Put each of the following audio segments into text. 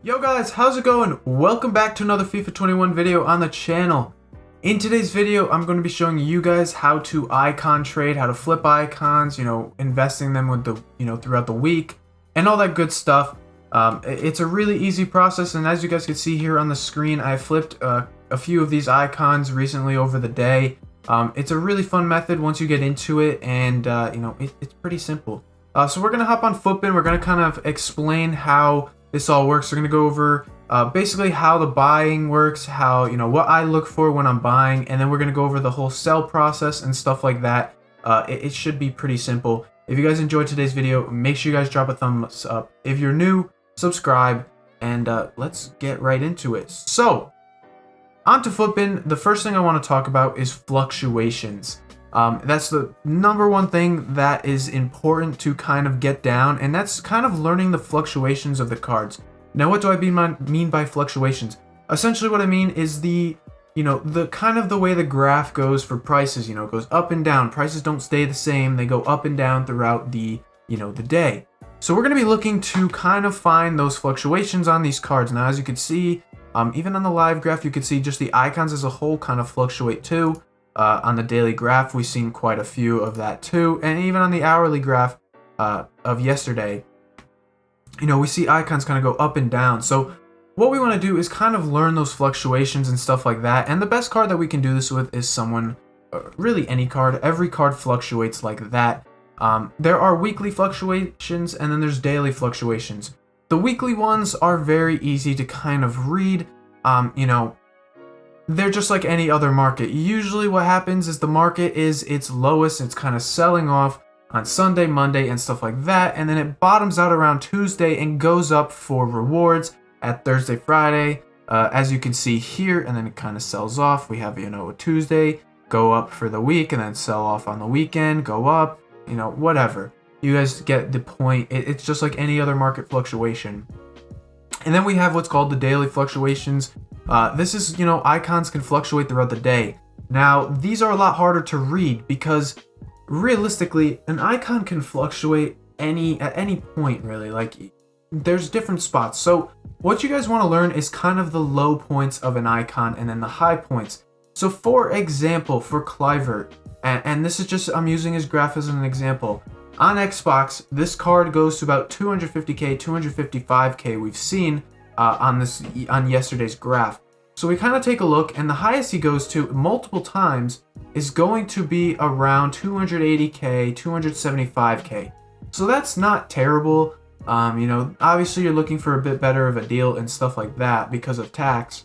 Yo guys, how's it going? Welcome back to another FIFA 21 video on the channel. In today's video, I'm going to be showing you guys how to icon trade, how to flip icons, investing them with the, throughout the week and all that good stuff. It's a really easy process, and as you guys can see here on the screen, I flipped a few of these icons recently over the day. It's a really fun method once you get into it, and it's pretty simple. So we're going to hop on Footband. We're going to kind of explain how this all works. We're going to go over basically how the buying works, how, what I look for when I'm buying, and then we're going to go over the whole sell process and stuff like that. It should be pretty simple. If you guys enjoyed today's video, make sure you guys drop a thumbs up. If you're new, subscribe, and let's get right into it. So, onto Footband. The first thing I want to talk about is fluctuations. That's the number one thing that is important to kind of get down, and that's kind of learning the fluctuations of the cards. Now, what do I mean by fluctuations? Essentially, what I mean is the kind of the way the graph goes for prices. It goes up and down. Prices don't stay the same. They go up and down throughout the day. So we're going to be looking to kind of find those fluctuations on these cards. Now, as you can see, even on the live graph, you can see just the icons as a whole kind of fluctuate too. On the daily graph, we've seen quite a few of that too. And even on the hourly graph of yesterday, we see icons kind of go up and down. So what we want to do is kind of learn those fluctuations and stuff like that. And the best card that we can do this with is really any card. Every card fluctuates like that. There are weekly fluctuations, and then there's daily fluctuations. The weekly ones are very easy to kind of read. They're just like any other market. Usually what happens is the market is its lowest. It's kind of selling off on Sunday, Monday, and stuff like that. And then it bottoms out around Tuesday and goes up for rewards at Thursday, Friday, as you can see here. And then it kind of sells off. We have, a Tuesday, go up for the week, and then sell off on the weekend, go up, whatever. You guys get the point. It's just like any other market fluctuation. And then we have what's called the daily fluctuations. This is, icons can fluctuate throughout the day. Now, these are a lot harder to read because realistically, an icon can fluctuate at any point, really. Like, there's different spots. So what you guys want to learn is kind of the low points of an icon and then the high points. So for example, for Kluivert, and this is just, I'm using his graph as an example. On Xbox, this card goes to about 250k, 255k we've seen on yesterday's graph. So we kind of take a look, and the highest he goes to multiple times is going to be around 280k, 275k. So that's not terrible. Obviously you're looking for a bit better of a deal and stuff like that because of tax.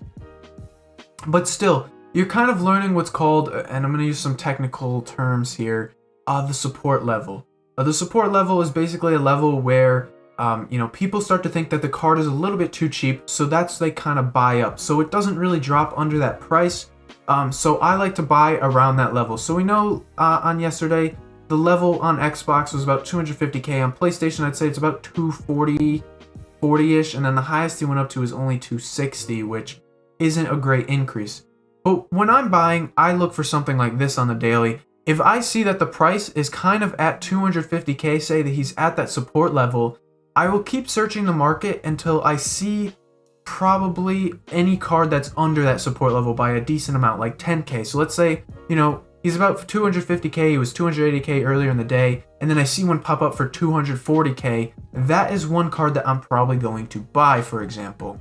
But still, you're kind of learning what's called, and I'm going to use some technical terms here, the support level. The support level is basically a level where people start to think that the card is a little bit too cheap, so they kind of buy up. So it doesn't really drop under that price. So I like to buy around that level. So we know on yesterday, the level on Xbox was about 250k. On PlayStation, I'd say it's about 240, 40-ish, and then the highest he went up to is only 260, which isn't a great increase. But when I'm buying, I look for something like this on the daily. If I see that the price is kind of at 250k, say that he's at that support level, I will keep searching the market until I see probably any card that's under that support level by a decent amount, like 10k. So let's say, he's about 250k, he was 280k earlier in the day, and then I see one pop up for 240k. That is one card that I'm probably going to buy, for example.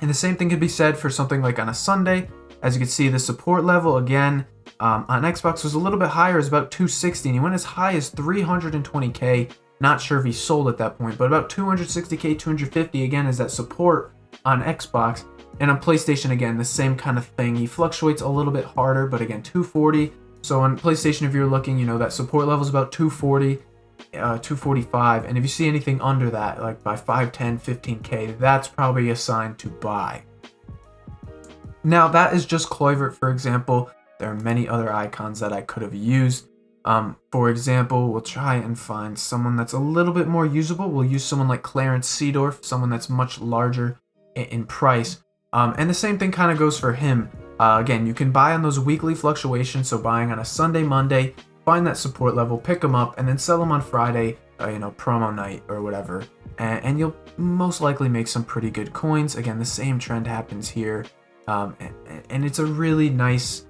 And the same thing could be said for something like on a Sunday. As you can see, the support level, again, on Xbox was a little bit higher, it's about 260, and he went as high as 320k. Not sure if he sold at that point, but about 260k, 250 again is that support on Xbox. And on PlayStation, again, the same kind of thing. He fluctuates a little bit harder, but again, 240. So on PlayStation, if you're looking, that support level is about 240, 245. And if you see anything under that, like by 5, 10, 15k, that's probably a sign to buy. Now, that is just Kluivert, for example. There are many other icons that I could have used. For example, we'll try and find someone that's a little bit more usable. We'll use someone like Clarence Seedorf, someone that's much larger in price. And the same thing kind of goes for him. Again, you can buy on those weekly fluctuations, so buying on a Sunday, Monday, find that support level, pick them up, and then sell them on Friday promo night or whatever, and you'll most likely make some pretty good coins. Again, the same trend happens here, and it's a really nice,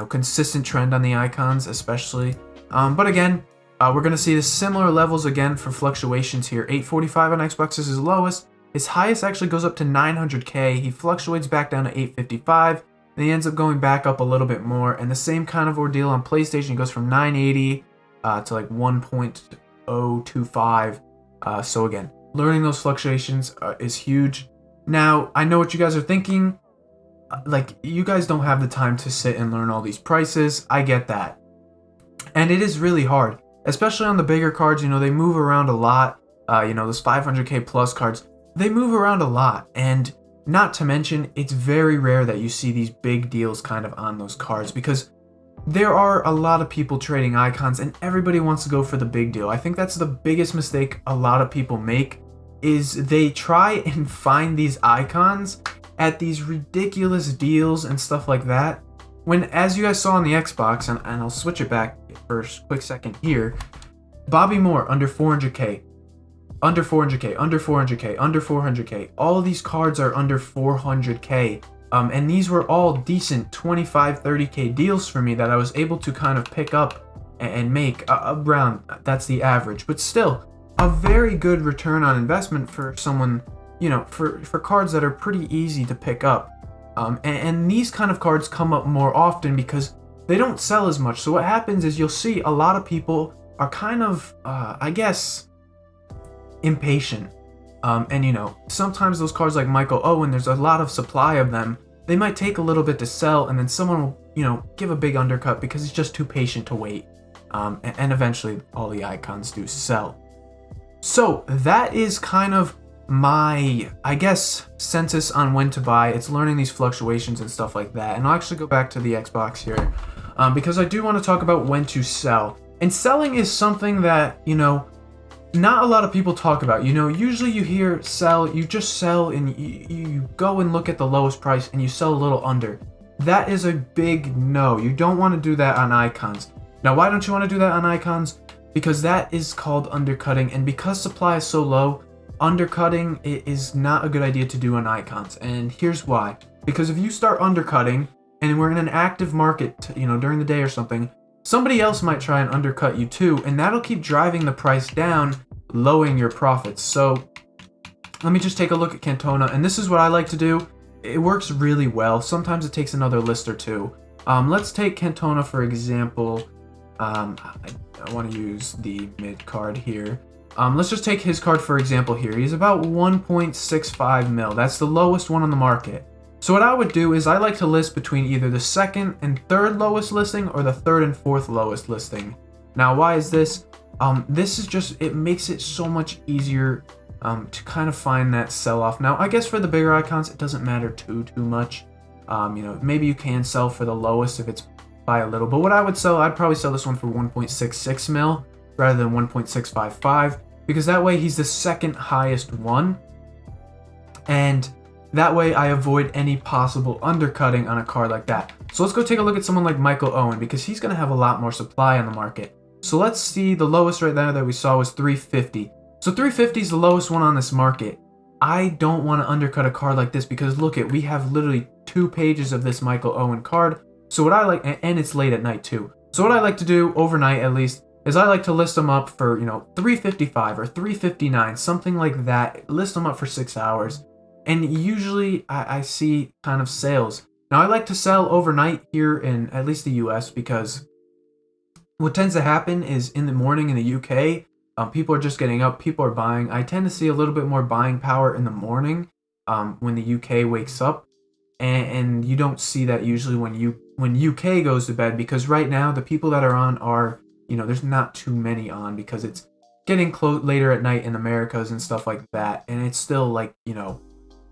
consistent trend on the icons, especially. But again, we're gonna see the similar levels again for fluctuations here. 845 on Xbox is his lowest. His highest actually goes up to 900k. He fluctuates back down to 855. Then he ends up going back up a little bit more. And the same kind of ordeal on PlayStation. He goes from 980 to like 1.025. So again, learning those fluctuations is huge. Now, I know what you guys are thinking. Like, you guys don't have the time to sit and learn all these prices. I get that. And it is really hard, especially on the bigger cards. They move around a lot. Those 500k plus cards, they move around a lot. And not to mention, it's very rare that you see these big deals kind of on those cards, because there are a lot of people trading icons and everybody wants to go for the big deal. I think that's the biggest mistake a lot of people make, is they try and find these icons at these ridiculous deals and stuff like that. When, as you guys saw on the Xbox, and I'll switch it back for a quick second here, Bobby Moore under 400k, under 400k, under 400k, under 400k. All of these cards are under 400k. And these were all decent 25, 30k deals for me that I was able to kind of pick up and make around. That's the average, but still a very good return on investment for someone, for cards that are pretty easy to pick up. And these kind of cards come up more often because they don't sell as much. So what happens is you'll see a lot of people are kind of, impatient. And sometimes those cards like Michael Owen, there's a lot of supply of them. They might take a little bit to sell, and then someone will, give a big undercut because he's just too patient to wait. And eventually all the icons do sell. So that is kind of my, census on when to buy. It's learning these fluctuations and stuff like that. And I'll actually go back to the Xbox here, because I do want to talk about when to sell. And selling is something that, not a lot of people talk about. Usually you hear sell, you just sell and you go and look at the lowest price and you sell a little under. That is a big no. You don't want to do that on icons. Now, why don't you want to do that on icons? Because that is called undercutting, and because supply is so low, undercutting is not a good idea to do on icons. And here's why. Because if you start undercutting and we're in an active market, during the day or something, somebody else might try and undercut you too, and that'll keep driving the price down, lowering your profits. So let me just take a look at Cantona, and this is what I like to do. It works really well. Sometimes it takes another list or two. Let's take Cantona for example. I want to use the mid card here. Let's just take his card for example here. He's about 1.65 mil. That's the lowest one on the market. So what I would do is I like to list between either the second and third lowest listing or the third and fourth lowest listing. Now, why is this? This is just, it makes it so much easier to kind of find that sell-off. Now, I guess for the bigger icons, it doesn't matter too much. Maybe you can sell for the lowest if it's by a little. But what I would sell, I'd probably sell this one for 1.66 mil rather than 1.655, because that way he's the second highest one. And that way I avoid any possible undercutting on a card like that. So let's go take a look at someone like Michael Owen, because he's going to have a lot more supply on the market. So let's see, the lowest right there that we saw was 350. So 350 is the lowest one on this market. I don't want to undercut a card like this because look we have literally 2 pages of this Michael Owen card. So what I like, and it's late at night too. So what I like to do overnight at least is I like to list them up for, 355 or 359, something like that. List them up for 6 hours. And usually I see kind of sales. Now I like to sell overnight here in at least the US, because what tends to happen is in the morning in the UK, people are just getting up, people are buying. I tend to see a little bit more buying power in the morning when the UK wakes up. And you don't see that usually when UK goes to bed, because right now the people that are on are, there's not too many on because it's getting later at night in Americas and stuff like that. And it's still like,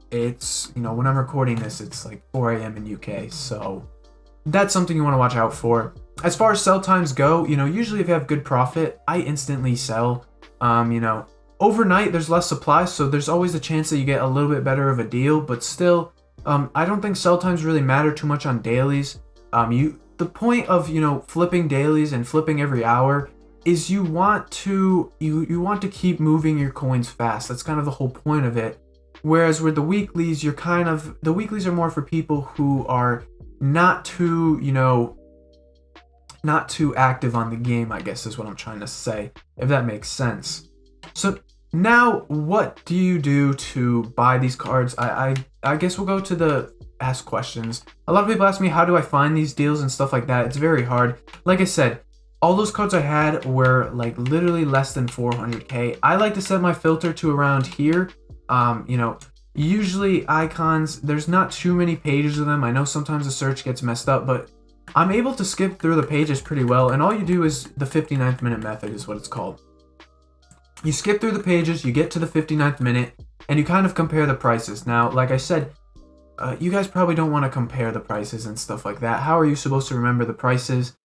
it's, when I'm recording this, it's like 4 a.m. in UK. So that's something you want to watch out for. As far as sell times go, usually if you have good profit, I instantly sell. Overnight there's less supply, so there's always a chance that you get a little bit better of a deal, but still, I don't think sell times really matter too much on dailies. The point of, flipping dailies and flipping every hour is you want to keep moving your coins fast. That's kind of the whole point of it. Whereas with the weeklies, the weeklies are more for people who are not too, not too active on the game, I guess is what I'm trying to say, if that makes sense. So now, what do you do to buy these cards? I guess we'll go to the ask questions. A lot of people ask me, how do I find these deals and stuff like that? It's very hard. Like I said, all those cards I had were like literally less than 400k. I like to set my filter to around here. Usually icons, there's not too many pages of them. I know sometimes the search gets messed up, but I'm able to skip through the pages pretty well. And all you do is the 59th minute method is what it's called. You skip through the pages, you get to the 59th minute, and you kind of compare the prices. Now, like I said, you guys probably don't want to compare the prices and stuff like that. How are you supposed to remember the prices?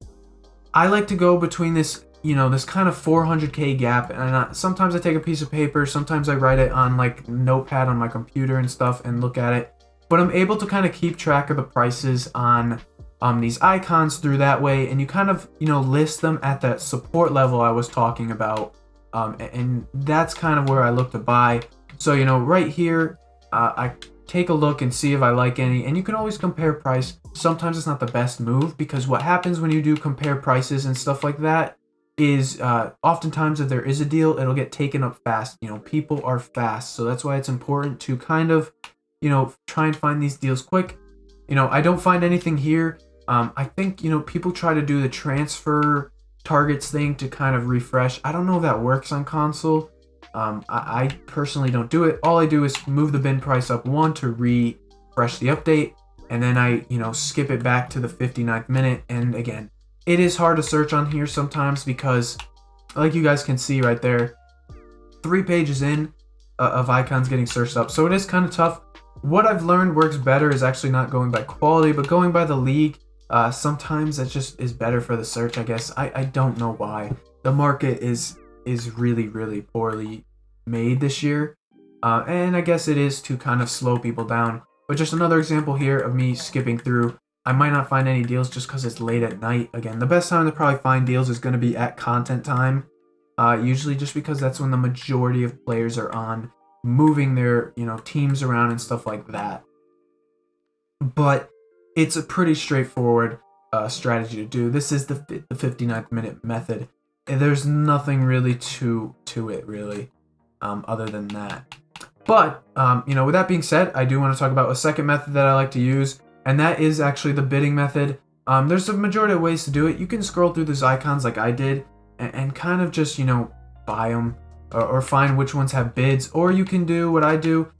I like to go between this, this kind of 400k gap, and sometimes I take a piece of paper, sometimes I write it on like notepad on my computer and stuff and look at it. But I'm able to kind of keep track of the prices on these icons through that way, and you kind of, list them at that support level I was talking about. And that's kind of where I look to buy. So, right here, I take a look and see if I like any, and you can always compare price. Sometimes it's not the best move, because what happens when you do compare prices and stuff like that is oftentimes if there is a deal, it'll get taken up fast. People are fast, so that's why it's important to kind of, try and find these deals quick. I don't find anything here. I think, people try to do the transfer targets thing to kind of refresh. I don't know if that works on console. I personally don't do it. All I do is move the bin price up one to refresh the update, and then I, skip it back to the 59th minute. And again, it is hard to search on here sometimes because, like you guys can see right there, 3 pages in of icons getting searched up. So it is kind of tough. What I've learned works better is actually not going by quality, but going by the league. Sometimes that just is better for the search, I guess. I don't know why. The market is really, really poorly made this year. And I guess it is to kind of slow people down. But just another example here of me skipping through. I might not find any deals just because it's late at night. Again, the best time to probably find deals is going to be at content time. Usually just because that's when the majority of players are on, moving their, teams around and stuff like that. But it's a pretty straightforward strategy to do. This is the 59th minute method. And there's nothing really to it, really, other than that. But, with that being said, I do want to talk about a second method that I like to use, and that is actually the bidding method. There's a majority of ways to do it. You can scroll through those icons like I did and kind of just, buy them or find which ones have bids, or you can do what I do.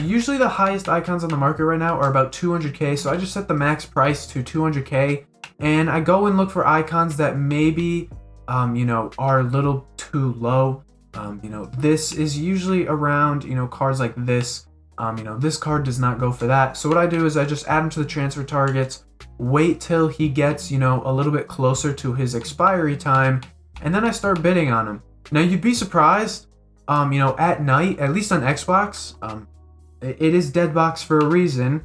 Usually the highest icons on the market right now are about 200k, so I just set the max price to 200k, and I go and look for icons that maybe, are a little too low. This is usually around, cards like this. This card does not go for that. So what I do is I just add him to the transfer targets, wait till he gets, a little bit closer to his expiry time, and then I start bidding on him. Now you'd be surprised, at night, at least on Xbox, it is dead box for a reason.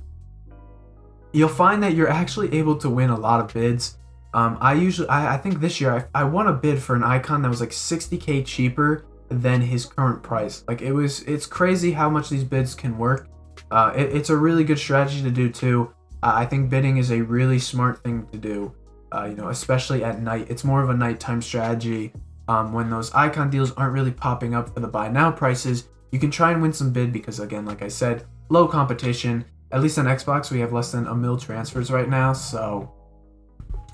You'll find that you're actually able to win a lot of bids. I think this year I won a bid for an icon that was like 60k cheaper than his current price. Like it's crazy how much these bids can work. It's a really good strategy to do too. I think bidding is a really smart thing to do, especially at night. It's more of a nighttime strategy. When those icon deals aren't really popping up for the buy now prices, you can try and win some bid because, again, like I said, low competition. At least on Xbox, we have less than 1 mil transfers right now, so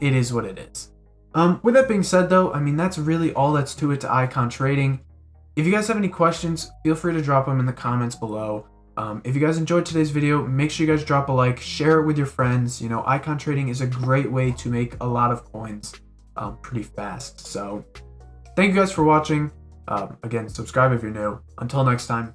it is what it is. With that being said, though, that's really all that's to it to icon trading. If you guys have any questions, feel free to drop them in the comments below. If you guys enjoyed today's video, make sure you guys drop a like, share it with your friends. Icon trading is a great way to make a lot of coins pretty fast. So thank you guys for watching. Again, subscribe if you're new. Until next time.